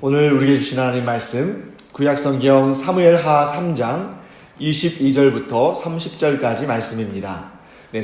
오늘 우리에게 주신 하나님 말씀 구약성경 사무엘하 3장 22절부터 30절까지 말씀입니다.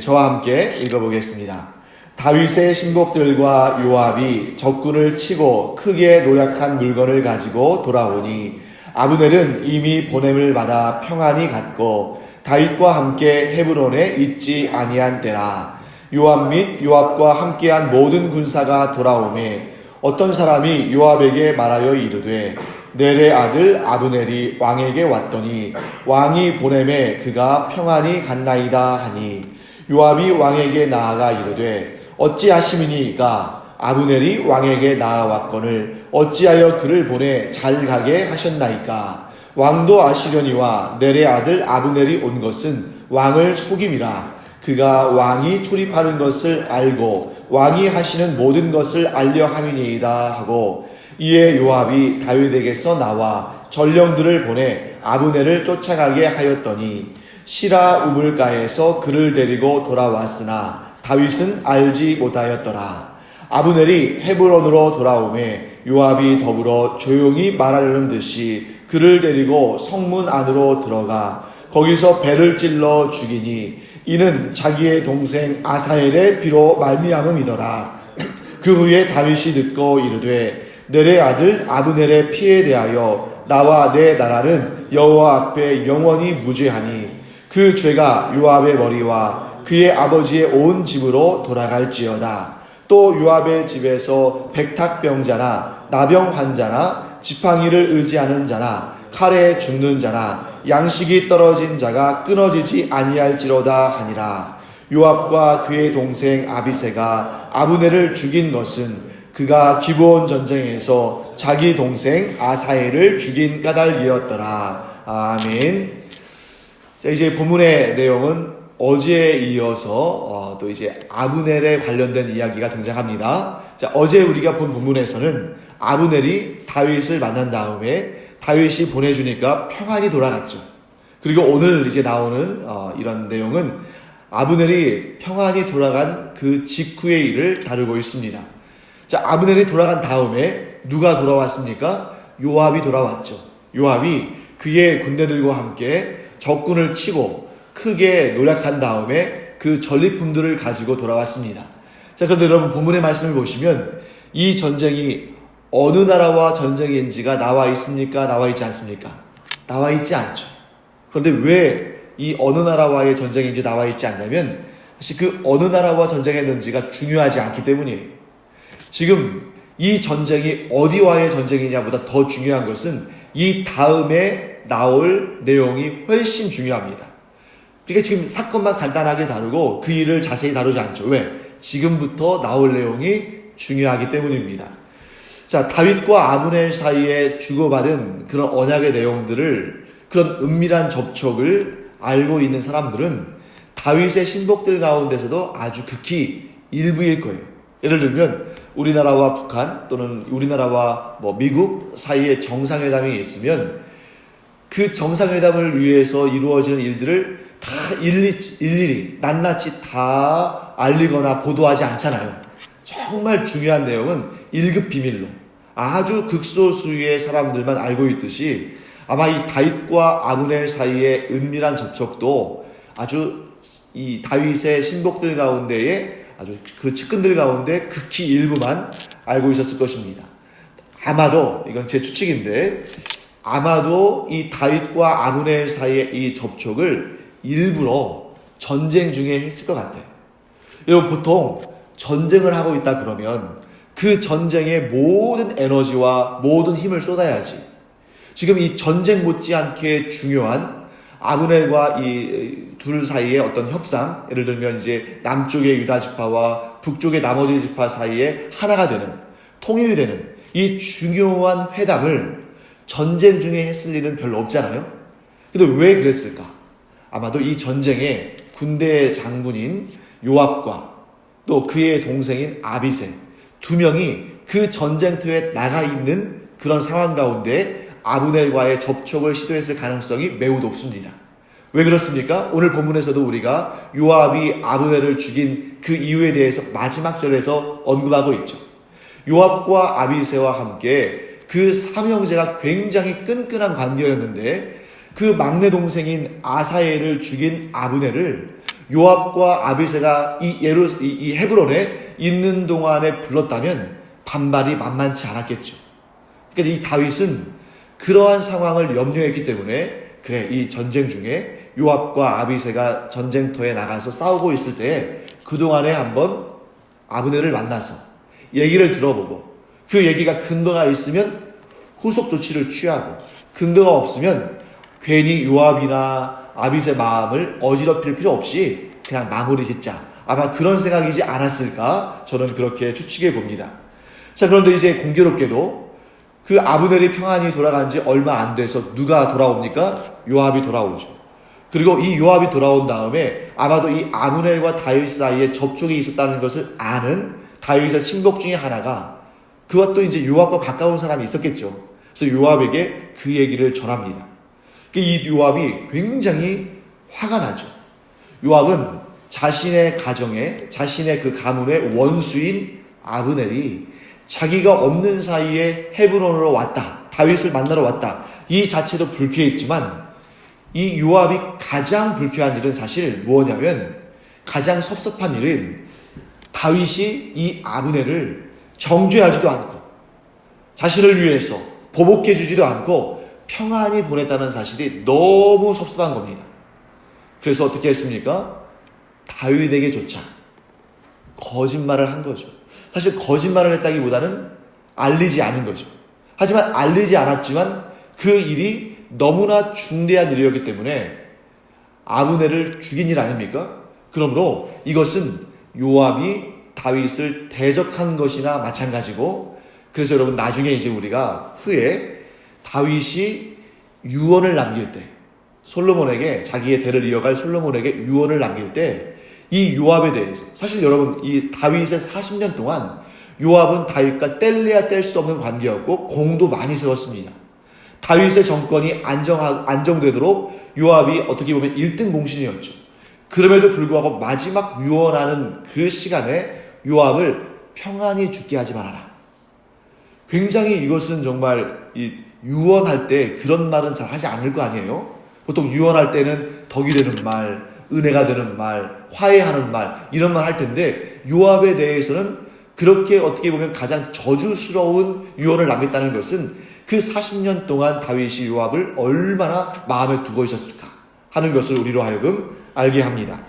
저와 함께 읽어보겠습니다. 다윗의 신복들과 요압이 적군을 치고 크게 노략한 물건을 가지고 돌아오니 아브넬은 이미 보냄을 받아 평안히 갔고 다윗과 함께 헤브론에 있지 아니한 때라. 요압 및 요압과 함께한 모든 군사가 돌아오매 어떤 사람이 요압에게 말하여 이르되 넬의 아들 아브넬이 왕에게 왔더니 왕이 보냄에 그가 평안히 갔나이다 하니 요압이 왕에게 나아가 이르되 어찌하심이니까 아브넬이 왕에게 나아왔거늘 어찌하여 그를 보내 잘 가게 하셨나이까. 왕도 아시려니와 넬의 아들 아브넬이 온 것은 왕을 속임이라. 그가 왕이 출입하는 것을 알고 왕이 하시는 모든 것을 알려 함이니이다 하고 이에 요압이 다윗에게서 나와 전령들을 보내 아브넬을 쫓아가게 하였더니 시라 우물가에서 그를 데리고 돌아왔으나 다윗은 알지 못하였더라. 아브넬이 헤브론으로 돌아오매 요압이 더불어 조용히 말하려는 듯이 그를 데리고 성문 안으로 들어가 거기서 배를 찔러 죽이니 이는 자기의 동생 아사엘의 비로 말미암음이더라. 그 후에 다윗이 듣고 이르되 넬의 아들 아브넬의 피에 대하여 나와 내 나라는 여호와 앞에 영원히 무죄하니 그 죄가 요압의 머리와 그의 아버지의 온 집으로 돌아갈지어다. 또 요압의 집에서 백탁병자나 나병 환자나 지팡이를 의지하는 자나 칼에 죽는 자나 양식이 떨어진 자가 끊어지지 아니할지로다 하니라. 요압과 그의 동생 아비새가 아브넬을 죽인 것은 그가 기브온 전쟁에서 자기 동생 아사엘을 죽인 까닭이었더라. 아멘. 자, 이제 본문의 내용은 어제에 이어서 또 이제 아브넬에 관련된 이야기가 등장합니다. 자, 어제 우리가 본 본문에서는 아브넬이 다윗을 만난 다음에 다윗이 보내주니까 평안히 돌아갔죠. 그리고 오늘 이제 나오는 이런 내용은 아브넬이 평안히 돌아간 그 직후의 일을 다루고 있습니다. 자, 아브넬이 돌아간 다음에 누가 돌아왔습니까? 요압이 돌아왔죠. 요압이 그의 군대들과 함께 적군을 치고 크게 노략한 다음에 그 전리품들을 가지고 돌아왔습니다. 자, 그런데 여러분 본문의 말씀을 보시면 이 전쟁이 어느 나라와 전쟁인지가 나와 있습니까? 나와 있지 않습니까? 나와 있지 않죠. 그런데 왜 이 어느 나라와의 전쟁인지 나와 있지 않냐면 사실 그 어느 나라와 전쟁했는지가 중요하지 않기 때문이에요. 지금 이 전쟁이 어디와의 전쟁이냐보다 더 중요한 것은 이 다음에 나올 내용이 훨씬 중요합니다. 그러니까 지금 사건만 간단하게 다루고 그 일을 자세히 다루지 않죠. 왜? 지금부터 나올 내용이 중요하기 때문입니다. 자, 다윗과 아브넬 사이에 주고받은 그런 언약의 내용들을, 그런 은밀한 접촉을 알고 있는 사람들은 다윗의 신복들 가운데서도 아주 극히 일부일 거예요. 예를 들면 우리나라와 북한 또는 우리나라와 미국 사이에 정상회담이 있으면 그 정상회담을 위해서 이루어지는 일들을 다 일일이 낱낱이 다 알리거나 보도하지 않잖아요. 정말 중요한 내용은 1급 비밀로 아주 극소수의 사람들만 알고 있듯이 아마 이 다윗과 아브넬 사이의 은밀한 접촉도 아주 이 다윗의 신복들 가운데에 아주 그 측근들 가운데 극히 일부만 알고 있었을 것입니다. 아마도 이건 제 추측인데 아마도 이 다윗과 아브넬 사이의 이 접촉을 일부러 전쟁 중에 했을 것 같아요. 여러분 보통 전쟁을 하고 있다 그러면 그 전쟁에 모든 에너지와 모든 힘을 쏟아야지. 지금 이 전쟁 못지않게 중요한 아브넬과 이 둘 사이의 어떤 협상, 예를 들면 이제 남쪽의 유다 지파와 북쪽의 나머지 지파 사이에 하나가 되는, 통일이 되는 이 중요한 회담을 전쟁 중에 했을 일은 별로 없잖아요. 근데 왜 그랬을까? 아마도 이 전쟁에 군대 장군인 요압과 또 그의 동생인 아비새 두 명이 그 전쟁터에 나가 있는 그런 상황 가운데 아브넬과의 접촉을 시도했을 가능성이 매우 높습니다. 왜 그렇습니까? 오늘 본문에서도 우리가 요압이 아브넬을 죽인 그 이유에 대해서 마지막 절에서 언급하고 있죠. 요압과 아비새와 함께 그 삼형제가 굉장히 끈끈한 관계였는데 그 막내 동생인 아사엘을 죽인 아브넬을 요압과 아비새가 이 헤브론에 있는 동안에 불렀다면 반발이 만만치 않았겠죠. 그러니까 이 다윗은 그러한 상황을 염려했기 때문에 그래, 이 전쟁 중에 요압과 아비새가 전쟁터에 나가서 싸우고 있을 때 그동안에 한번 아브넬을 만나서 얘기를 들어보고 그 얘기가 근거가 있으면 후속 조치를 취하고 근거가 없으면 괜히 요압이나 아비새 마음을 어지럽힐 필요 없이 그냥 마무리 짓자. 아마 그런 생각이지 않았을까 저는 그렇게 추측해 봅니다. 자, 그런데 이제 공교롭게도 그 아브넬이 평안히 돌아간 지 얼마 안 돼서 누가 돌아옵니까? 요압이 돌아오죠. 그리고 이 요압이 돌아온 다음에 아마도 이 아브넬과 다윗 사이에 접촉이 있었다는 것을 아는 다윗의 신복 중에 하나가 그와 또 이제 요압과 가까운 사람이 있었겠죠. 그래서 요압에게 그 얘기를 전합니다. 이 요압이 굉장히 화가 나죠. 요압은 자신의 가정에, 자신의 그 가문의 원수인 아브넬이 자기가 없는 사이에 헤브론으로 왔다. 다윗을 만나러 왔다. 이 자체도 불쾌했지만 이 요압이 가장 불쾌한 일은 사실 무엇냐면 가장 섭섭한 일은 다윗이 이 아브넬을 정죄하지도 않고 자신을 위해서 보복해 주지도 않고 평안히 보냈다는 사실이 너무 섭섭한 겁니다. 그래서 어떻게 했습니까? 다윗에게조차 거짓말을 한 거죠. 사실 거짓말을 했다기보다는 알리지 않은 거죠. 하지만 알리지 않았지만 그 일이 너무나 중대한 일이었기 때문에 아브넬을 죽인 일 아닙니까? 그러므로 이것은 요압이 다윗을 대적한 것이나 마찬가지고, 그래서 여러분 나중에 이제 우리가 후에 다윗이 유언을 남길 때, 솔로몬에게 자기의 대를 이어갈 솔로몬에게 유언을 남길 때 이 요압에 대해서, 사실 여러분 이 다윗의 40년 동안 요압은 다윗과 뗄래야 뗄 수 없는 관계였고 공도 많이 세웠습니다. 다윗의 정권이 안정되도록 요압이 어떻게 보면 1등 공신이었죠. 그럼에도 불구하고 마지막 유언하는 그 시간에 요압을 평안히 죽게 하지 말아라. 굉장히 이것은 정말 유언할 때 그런 말은 잘 하지 않을 거 아니에요. 보통 유언할 때는 덕이 되는 말, 은혜가 되는 말, 화해하는 말, 이런 말 할 텐데 요압에 대해서는 그렇게 어떻게 보면 가장 저주스러운 유언을 남겼다는 것은 그 40년 동안 다윗이 요압을 얼마나 마음에 두고 있었을까 하는 것을 우리로 하여금 알게 합니다.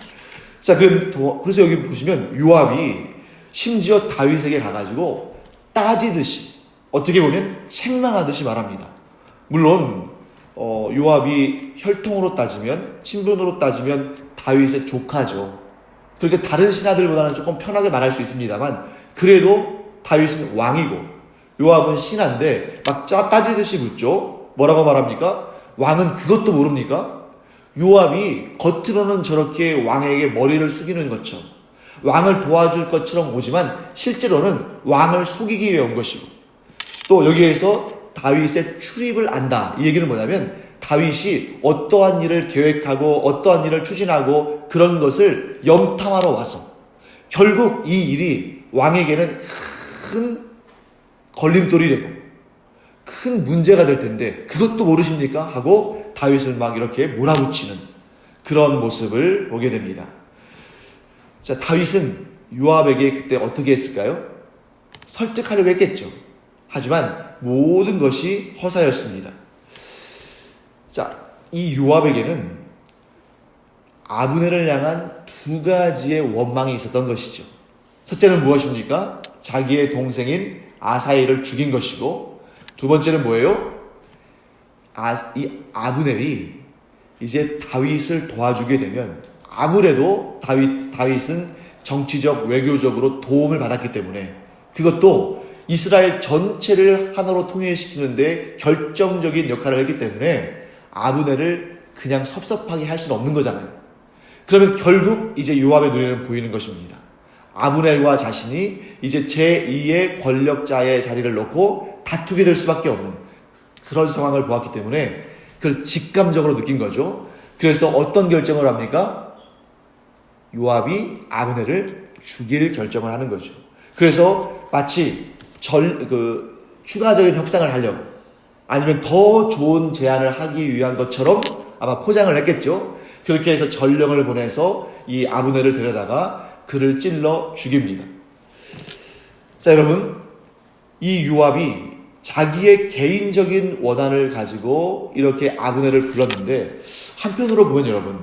자, 그래서 여기 보시면 요압이 심지어 다윗에게 가가지고 따지듯이, 어떻게 보면 책망하듯이 말합니다. 물론 요압이 혈통으로 따지면, 친분으로 따지면 다윗의 조카죠. 그러니까 다른 신하들보다는 조금 편하게 말할 수 있습니다만 그래도 다윗은 왕이고 요압은 신하인데 막 따지듯이 묻죠. 뭐라고 말합니까? 왕은 그것도 모릅니까? 요압이 겉으로는 저렇게 왕에게 머리를 숙이는 것처럼, 왕을 도와줄 것처럼 오지만 실제로는 왕을 속이기 위해 온 것이고, 또 여기에서 다윗의 출입을 안다. 이 얘기는 뭐냐면 다윗이 어떠한 일을 계획하고 어떠한 일을 추진하고 그런 것을 염탐하러 와서 결국 이 일이 왕에게는 큰 걸림돌이 되고 큰 문제가 될 텐데 그것도 모르십니까? 하고 다윗을 막 이렇게 몰아붙이는 그런 모습을 보게 됩니다. 자, 다윗은 요압에게 그때 어떻게 했을까요? 설득하려고 했겠죠. 하지만 모든 것이 허사였습니다. 자, 이 요압에게는 아브넬을 향한 두 가지의 원망이 있었던 것이죠. 첫째는 무엇입니까? 자기의 동생인 아사엘을 죽인 것이고, 두 번째는 뭐예요? 이 아브넬이 이제 다윗을 도와주게 되면, 아무래도 다윗은 정치적, 외교적으로 도움을 받았기 때문에 그것도 이스라엘 전체를 하나로 통일시키는데 결정적인 역할을 했기 때문에 아브넬을 그냥 섭섭하게 할 수는 없는 거잖아요. 그러면 결국 이제 요압의 눈에는 보이는 것입니다. 아브넬과 자신이 이제 제2의 권력자의 자리를 놓고 다투게 될 수밖에 없는 그런 상황을 보았기 때문에 그걸 직감적으로 느낀 거죠. 그래서 어떤 결정을 합니까? 요압이 아브넬을 죽일 결정을 하는 거죠. 그래서 마치 추가적인 협상을 하려고 아니면 더 좋은 제안을 하기 위한 것처럼 아마 포장을 했겠죠. 그렇게 해서 전령을 보내서 이 아브넬을 데려다가 그를 찔러 죽입니다. 자, 여러분, 이 요압이 자기의 개인적인 원한을 가지고 이렇게 아브넬을 불렀는데, 한편으로 보면 여러분,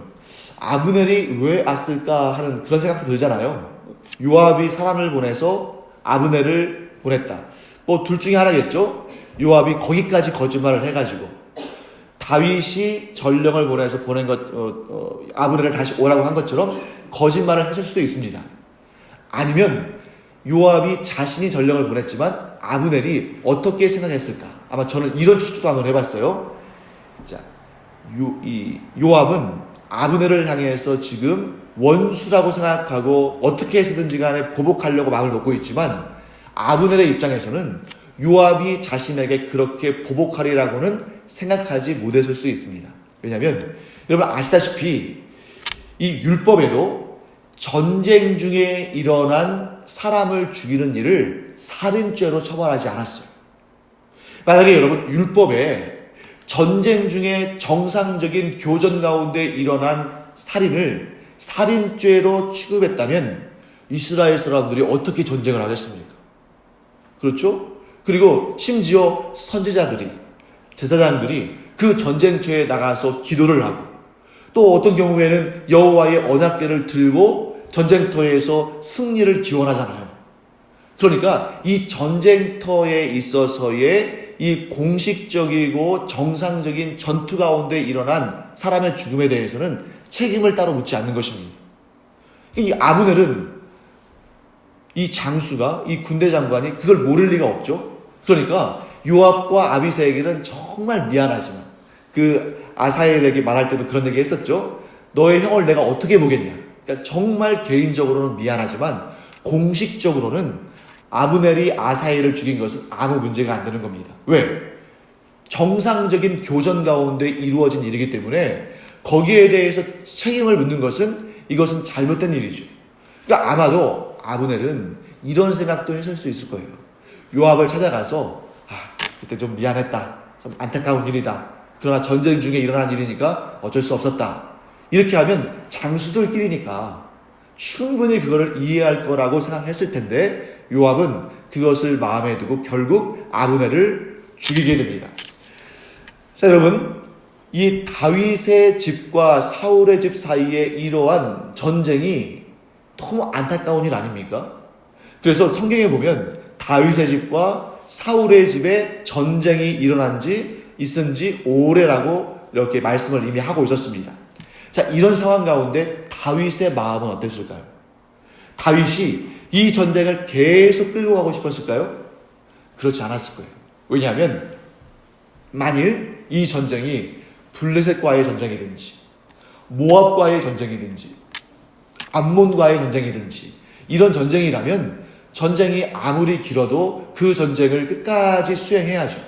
아브넬이 왜 왔을까 하는 그런 생각도 들잖아요. 요압이 사람을 보내서 아브넬을 보냈다. 뭐 둘 중에 하나겠죠. 요압이 거기까지 거짓말을 해가지고 다윗이 전령을 보내서 보낸 아브넬을 다시 오라고 한 것처럼 거짓말을 했을 수도 있습니다. 아니면 요압이 자신이 전령을 보냈지만 아브넬이 어떻게 생각했을까? 아마 저는 이런 추측도 한번 해봤어요. 자, 요압은 아브넬을 향해서 지금 원수라고 생각하고 어떻게 해서든지 간에 보복하려고 마음을 먹고 있지만, 아브넬의 입장에서는 요압이 자신에게 그렇게 보복하리라고는 생각하지 못했을 수 있습니다. 왜냐하면 여러분 아시다시피 이 율법에도 전쟁 중에 일어난 사람을 죽이는 일을 살인죄로 처벌하지 않았어요. 만약에 여러분 율법에 전쟁 중에 정상적인 교전 가운데 일어난 살인을 살인죄로 취급했다면 이스라엘 사람들이 어떻게 전쟁을 하겠습니까? 그렇죠? 그리고 심지어 선지자들이, 제사장들이 그 전쟁터에 나가서 기도를 하고, 또 어떤 경우에는 여호와의 언약궤를 들고 전쟁터에서 승리를 기원하잖아요. 그러니까 이 전쟁터에 있어서의 이 공식적이고 정상적인 전투 가운데 일어난 사람의 죽음에 대해서는 책임을 따로 묻지 않는 것입니다. 이 아브넬은, 이 장수가, 이 군대 장관이 그걸 모를 리가 없죠. 그러니까 요압과 아비새에게는 정말 미안하지만, 그 아사엘에게 말할 때도 그런 얘기 했었죠. 너의 형을 내가 어떻게 보겠냐. 그러니까 정말 개인적으로는 미안하지만 공식적으로는 아브넬이 아사엘을 죽인 것은 아무 문제가 안 되는 겁니다. 왜? 정상적인 교전 가운데 이루어진 일이기 때문에 거기에 대해서 책임을 묻는 것은, 이것은 잘못된 일이죠. 그러니까 아마도 아브넬은 이런 생각도 했을 수 있을 거예요. 요압을 찾아가서 그때 좀 미안했다, 좀 안타까운 일이다, 그러나 전쟁 중에 일어난 일이니까 어쩔 수 없었다, 이렇게 하면 장수들끼리니까 충분히 그거를 이해할 거라고 생각했을 텐데, 요압은 그것을 마음에 두고 결국 아브넬을 죽이게 됩니다. 자, 여러분, 이 다윗의 집과 사울의 집 사이에 이러한 전쟁이 너무 안타까운 일 아닙니까? 그래서 성경에 보면 다윗의 집과 사울의 집에 전쟁이 있은 지 오래라고 이렇게 말씀을 이미 하고 있었습니다. 자, 이런 상황 가운데 다윗의 마음은 어땠을까요? 다윗이 이 전쟁을 계속 끌고 가고 싶었을까요? 그렇지 않았을 거예요. 왜냐하면 만일 이 전쟁이 블레셋과의 전쟁이든지 모압과의 전쟁이든지 암몬과의 전쟁이든지 이런 전쟁이라면 전쟁이 아무리 길어도 그 전쟁을 끝까지 수행해야죠.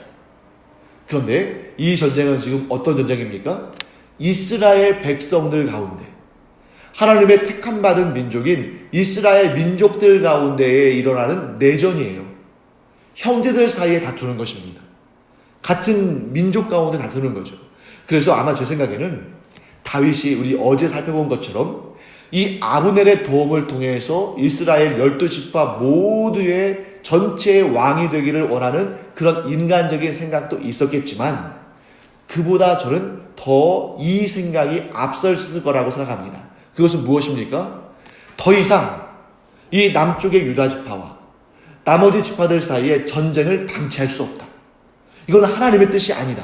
그런데 이 전쟁은 지금 어떤 전쟁입니까? 이스라엘 백성들 가운데, 하나님의 택함받은 민족인 이스라엘 민족들 가운데에 일어나는 내전이에요. 형제들 사이에 다투는 것입니다. 같은 민족 가운데 다투는 거죠. 그래서 아마 제 생각에는 다윗이 우리 어제 살펴본 것처럼 이 아브넬의 도움을 통해서 이스라엘 12지파 모두의 전체의 왕이 되기를 원하는 그런 인간적인 생각도 있었겠지만, 그보다 저는 더 이 생각이 앞섰을 거라고 생각합니다. 그것은 무엇입니까? 더 이상 이 남쪽의 유다 지파와 나머지 지파들 사이에 전쟁을 방치할 수 없다. 이건 하나님의 뜻이 아니다.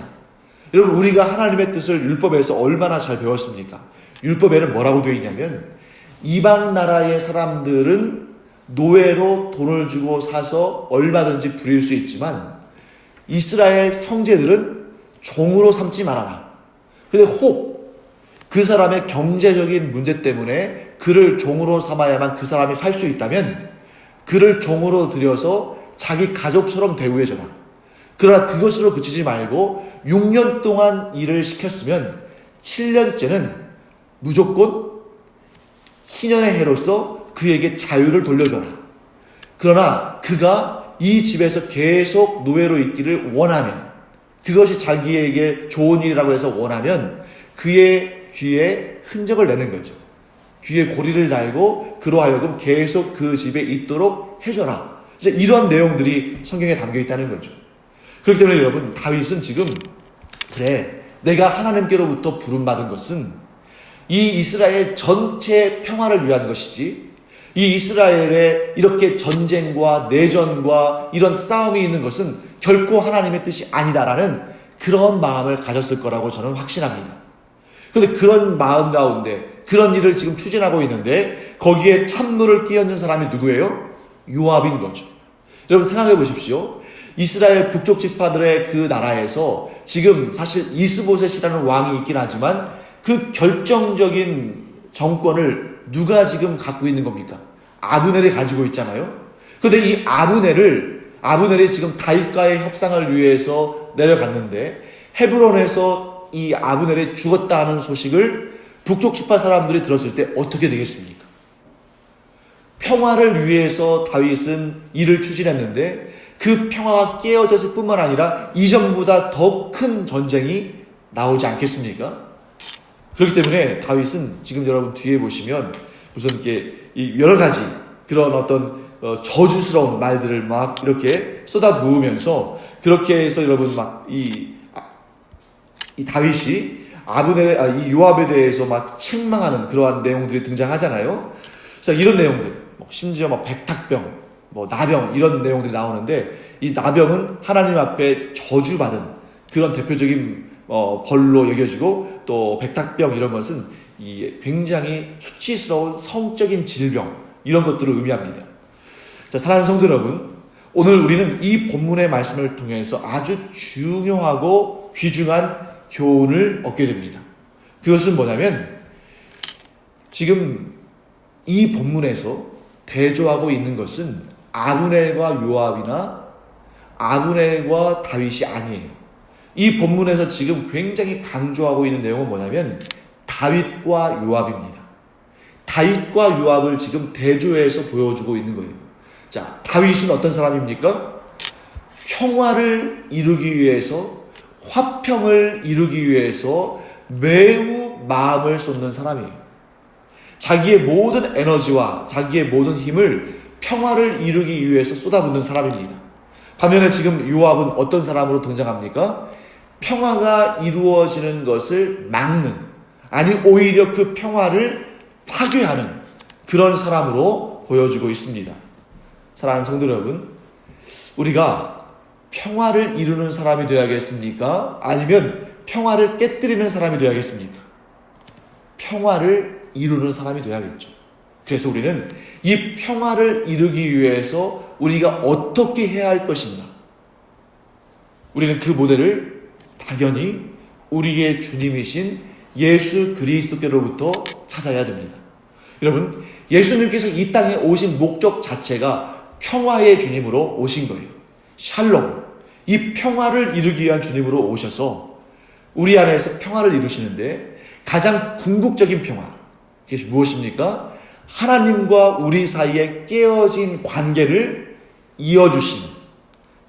여러분, 우리가 하나님의 뜻을 율법에서 얼마나 잘 배웠습니까? 율법에는 뭐라고 되어 있냐면, 이방 나라의 사람들은 노예로 돈을 주고 사서 얼마든지 부릴 수 있지만 이스라엘 형제들은 종으로 삼지 말아라. 그런데 혹 그 사람의 경제적인 문제 때문에 그를 종으로 삼아야만 그 사람이 살 수 있다면 그를 종으로 들여서 자기 가족처럼 대우해줘라. 그러나 그것으로 그치지 말고 6년 동안 일을 시켰으면 7년째는 무조건 희년의 해로서 그에게 자유를 돌려줘라. 그러나 그가 이 집에서 계속 노예로 있기를 원하면, 그것이 자기에게 좋은 일이라고 해서 원하면 그의 귀에 흔적을 내는 거죠. 귀에 고리를 달고 그로 하여금 계속 그 집에 있도록 해줘라. 이제 이런 내용들이 성경에 담겨 있다는 거죠. 그렇기 때문에 여러분, 다윗은 지금 그래, 내가 하나님께로부터 부름받은 것은 이 이스라엘 전체 평화를 위한 것이지, 이 이스라엘에 이렇게 전쟁과 내전과 이런 싸움이 있는 것은 결코 하나님의 뜻이 아니다라는 그런 마음을 가졌을 거라고 저는 확신합니다. 그런데 그런 마음 가운데 그런 일을 지금 추진하고 있는데 거기에 찬물을 끼얹는 사람이 누구예요? 요압인 거죠. 여러분 생각해 보십시오. 이스라엘 북쪽 지파들의 그 나라에서 지금 사실 이스보셋이라는 왕이 있긴 하지만 그 결정적인 정권을 누가 지금 갖고 있는 겁니까? 아브넬이 가지고 있잖아요. 그런데 이 아브넬이 지금 다윗과의 협상을 위해서 내려갔는데 헤브론에서 이 아브넬이 죽었다 하는 소식을 북쪽 지파 사람들이 들었을 때 어떻게 되겠습니까? 평화를 위해서 다윗은 일을 추진했는데 그 평화가 깨어졌을 뿐만 아니라 이전보다 더 큰 전쟁이 나오지 않겠습니까? 그렇기 때문에 다윗은 지금 여러분 뒤에 보시면 무슨 이렇게 여러 가지 그런 어떤 저주스러운 말들을 막 이렇게 쏟아부으면서 그렇게 해서 여러분 막 이 다윗이 이 요압에 대해서 막 책망하는 그러한 내용들이 등장하잖아요. 그래서 이런 내용들, 심지어 막 백탁병, 나병 이런 내용들이 나오는데 이 나병은 하나님 앞에 저주받은 그런 대표적인 벌로 여겨지고 또 백탁병 이런 것은 이 굉장히 수치스러운 성적인 질병 이런 것들을 의미합니다. 자, 사랑하는 성도 여러분, 오늘 우리는 이 본문의 말씀을 통해서 아주 중요하고 귀중한 교훈을 얻게 됩니다. 그것은 뭐냐면 지금 이 본문에서 대조하고 있는 것은 아브넬과 요압이나 아브넬과 다윗이 아니에요. 이 본문에서 지금 굉장히 강조하고 있는 내용은 뭐냐면 다윗과 요압입니다. 다윗과 요압을 지금 대조해서 보여주고 있는 거예요. 자, 다윗은 어떤 사람입니까? 평화를 이루기 위해서, 화평을 이루기 위해서 매우 마음을 쏟는 사람이에요. 자기의 모든 에너지와 자기의 모든 힘을 평화를 이루기 위해서 쏟아붓는 사람입니다. 반면에 지금 요압은 어떤 사람으로 등장합니까? 평화가 이루어지는 것을 막는, 아니 오히려 그 평화를 파괴하는 그런 사람으로 보여주고 있습니다. 사랑하는 성도 여러분, 우리가 평화를 이루는 사람이 되어야겠습니까? 아니면 평화를 깨뜨리는 사람이 되어야겠습니까? 평화를 이루는 사람이 되어야겠죠. 그래서 우리는 이 평화를 이루기 위해서 우리가 어떻게 해야 할 것인가? 우리는 그 모델을 당연히 우리의 주님이신 예수 그리스도께로부터 찾아야 됩니다. 여러분, 예수님께서 이 땅에 오신 목적 자체가 평화의 주님으로 오신 거예요. 샬롬, 이 평화를 이루기 위한 주님으로 오셔서 우리 안에서 평화를 이루시는데 가장 궁극적인 평화, 그게 무엇입니까? 하나님과 우리 사이에 깨어진 관계를 이어주신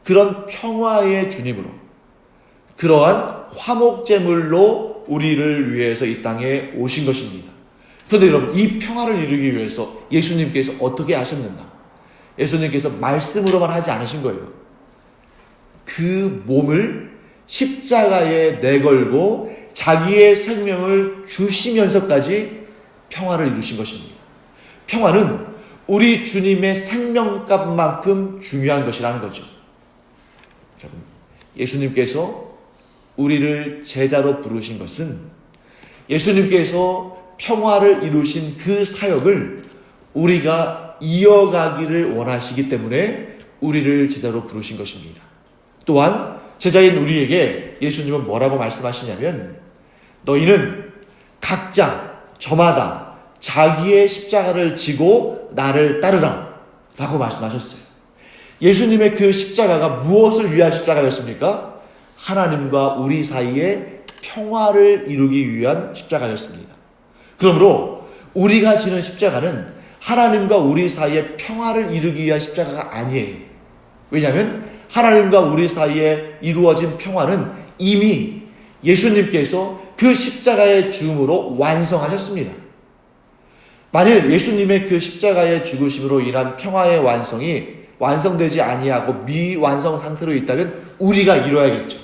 그런 평화의 주님으로, 그러한 화목제물로 우리를 위해서 이 땅에 오신 것입니다. 그런데 여러분, 이 평화를 이루기 위해서 예수님께서 어떻게 하셨는가? 예수님께서 말씀으로만 하지 않으신 거예요. 그 몸을 십자가에 내걸고 자기의 생명을 주시면서까지 평화를 이루신 것입니다. 평화는 우리 주님의 생명값만큼 중요한 것이라는 거죠. 여러분, 예수님께서 우리를 제자로 부르신 것은 예수님께서 평화를 이루신 그 사역을 우리가 이어가기를 원하시기 때문에 우리를 제자로 부르신 것입니다. 또한 제자인 우리에게 예수님은 뭐라고 말씀하시냐면 너희는 각자 저마다 자기의 십자가를 지고 나를 따르라 라고 말씀하셨어요. 예수님의 그 십자가가 무엇을 위한 십자가였습니까? 하나님과 우리 사이에 평화를 이루기 위한 십자가였습니다. 그러므로 우리가 지는 십자가는 하나님과 우리 사이에 평화를 이루기 위한 십자가가 아니에요. 왜냐하면 하나님과 우리 사이에 이루어진 평화는 이미 예수님께서 그 십자가의 죽음으로 완성하셨습니다. 만일 예수님의 그 십자가의 죽으심으로 인한 평화의 완성이 완성되지 아니하고 미완성 상태로 있다면 우리가 이뤄야겠죠.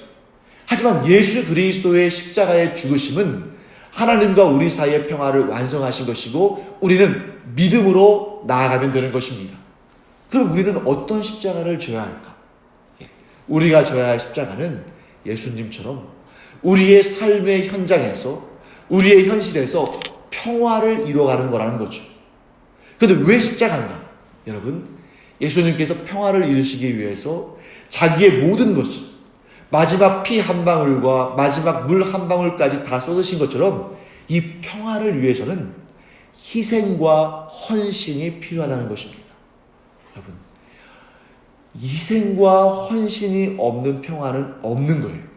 하지만 예수 그리스도의 십자가의 죽으심은 하나님과 우리 사이의 평화를 완성하신 것이고 우리는 믿음으로 나아가면 되는 것입니다. 그럼 우리는 어떤 십자가를 져야 할까? 우리가 져야 할 십자가는 예수님처럼 우리의 삶의 현장에서, 우리의 현실에서 평화를 이루어가는 거라는 거죠. 그런데 왜 십자가인가? 여러분, 예수님께서 평화를 이루시기 위해서 자기의 모든 것을, 마지막 피 한 방울과 마지막 물 한 방울까지 다 쏟으신 것처럼 이 평화를 위해서는 희생과 헌신이 필요하다는 것입니다. 여러분, 희생과 헌신이 없는 평화는 없는 거예요.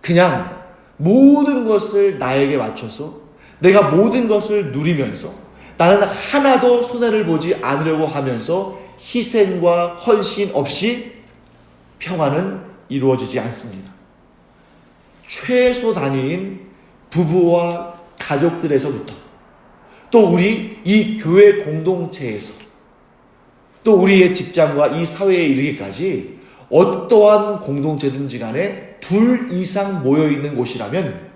그냥 모든 것을 나에게 맞춰서 내가 모든 것을 누리면서 나는 하나도 손해를 보지 않으려고 하면서 희생과 헌신 없이 평화는 이루어지지 않습니다. 최소 단위인 부부와 가족들에서부터 또 우리 이 교회 공동체에서 또 우리의 직장과 이 사회에 이르기까지 어떠한 공동체든지 간에 둘 이상 모여있는 곳이라면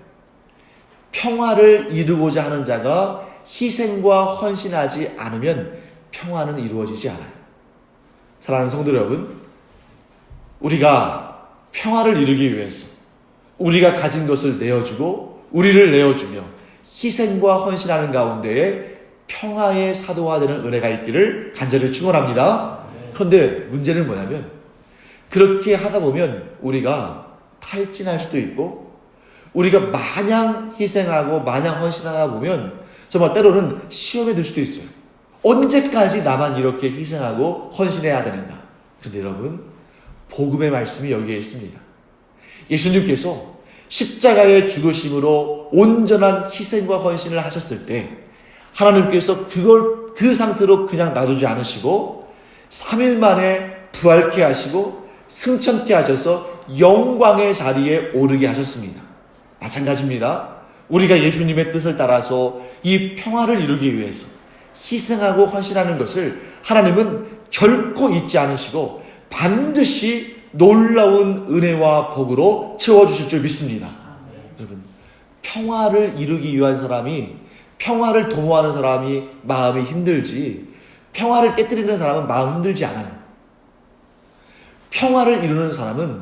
평화를 이루고자 하는 자가 희생과 헌신하지 않으면 평화는 이루어지지 않아요. 사랑하는 성도 여러분, 우리가 평화를 이루기 위해서 우리가 가진 것을 내어주고 우리를 내어주며 희생과 헌신하는 가운데에 평화의 사도가 되는 은혜가 있기를 간절히 축원합니다. 그런데 문제는 뭐냐면 그렇게 하다 보면 우리가 탈진할 수도 있고 우리가 마냥 희생하고 마냥 헌신하다 보면 정말 때로는 시험에 들 수도 있어요. 언제까지 나만 이렇게 희생하고 헌신해야 되는가? 그런데 여러분, 복음의 말씀이 여기에 있습니다. 예수님께서 십자가의 죽으심으로 온전한 희생과 헌신을 하셨을 때 하나님께서 그 상태로 그냥 놔두지 않으시고 3일 만에 부활케 하시고 승천케 하셔서 영광의 자리에 오르게 하셨습니다. 마찬가지입니다. 우리가 예수님의 뜻을 따라서 이 평화를 이루기 위해서 희생하고 헌신하는 것을 하나님은 결코 잊지 않으시고 반드시 놀라운 은혜와 복으로 채워주실 줄 믿습니다. 여러분, 평화를 이루기 위한 사람이, 평화를 도모하는 사람이 마음이 힘들지 평화를 깨뜨리는 사람은 마음 힘들지 않아요. 평화를 이루는 사람은,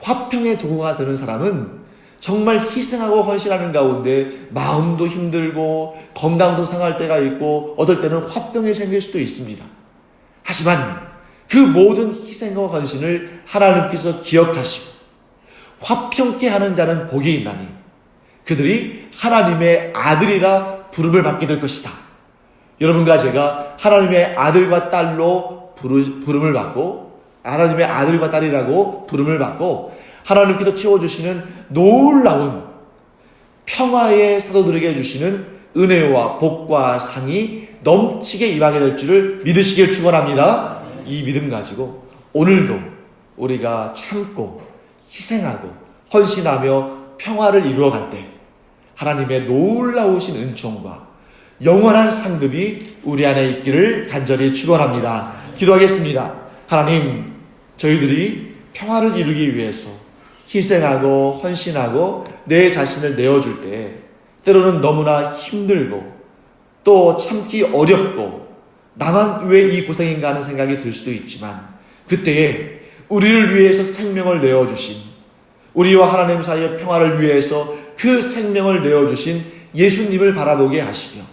화평의 도구가 되는 사람은 정말 희생하고 헌신하는 가운데 마음도 힘들고 건강도 상할 때가 있고 어떨 때는 화병이 생길 수도 있습니다. 하지만 그 모든 희생과 헌신을 하나님께서 기억하시고 화평케 하는 자는 복이 있나니 그들이 하나님의 아들이라 부름을 받게 될 것이다. 여러분과 제가 하나님의 아들과 딸로 부름을 받고 하나님의 아들과 딸이라고 부름을 받고 하나님께서 채워주시는 놀라운 평화의 사도들에게 주시는 은혜와 복과 상이 넘치게 임하게 될 줄을 믿으시길 축원합니다. 이 믿음 가지고 오늘도 우리가 참고 희생하고 헌신하며 평화를 이루어갈 때 하나님의 놀라우신 은총과 영원한 상급이 우리 안에 있기를 간절히 축원합니다. 기도하겠습니다. 하나님, 저희들이 평화를 이루기 위해서 희생하고 헌신하고 내 자신을 내어줄 때 때로는 너무나 힘들고 또 참기 어렵고 나만 왜 이 고생인가 하는 생각이 들 수도 있지만 그때에 우리를 위해서 생명을 내어주신, 우리와 하나님 사이의 평화를 위해서 그 생명을 내어주신 예수님을 바라보게 하시며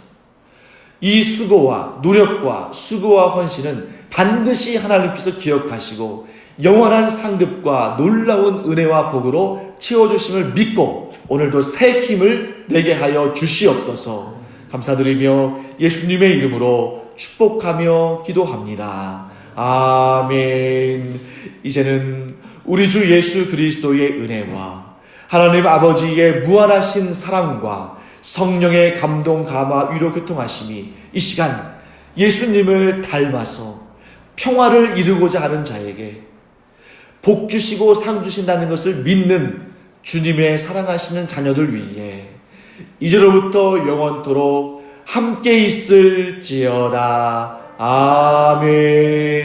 이 수고와 노력과 수고와 헌신은 반드시 하나님께서 기억하시고 영원한 상급과 놀라운 은혜와 복으로 채워주심을 믿고 오늘도 새 힘을 내게 하여 주시옵소서. 감사드리며 예수님의 이름으로 축복하며 기도합니다. 아멘. 이제는 우리 주 예수 그리스도의 은혜와 하나님 아버지의 무한하신 사랑과 성령의 감동, 감화, 위로, 교통하심이 이 시간 예수님을 닮아서 평화를 이루고자 하는 자에게 복 주시고 상 주신다는 것을 믿는 주님의 사랑하시는 자녀들 위해 이제로부터 영원토록 함께 있을지어다. 아멘.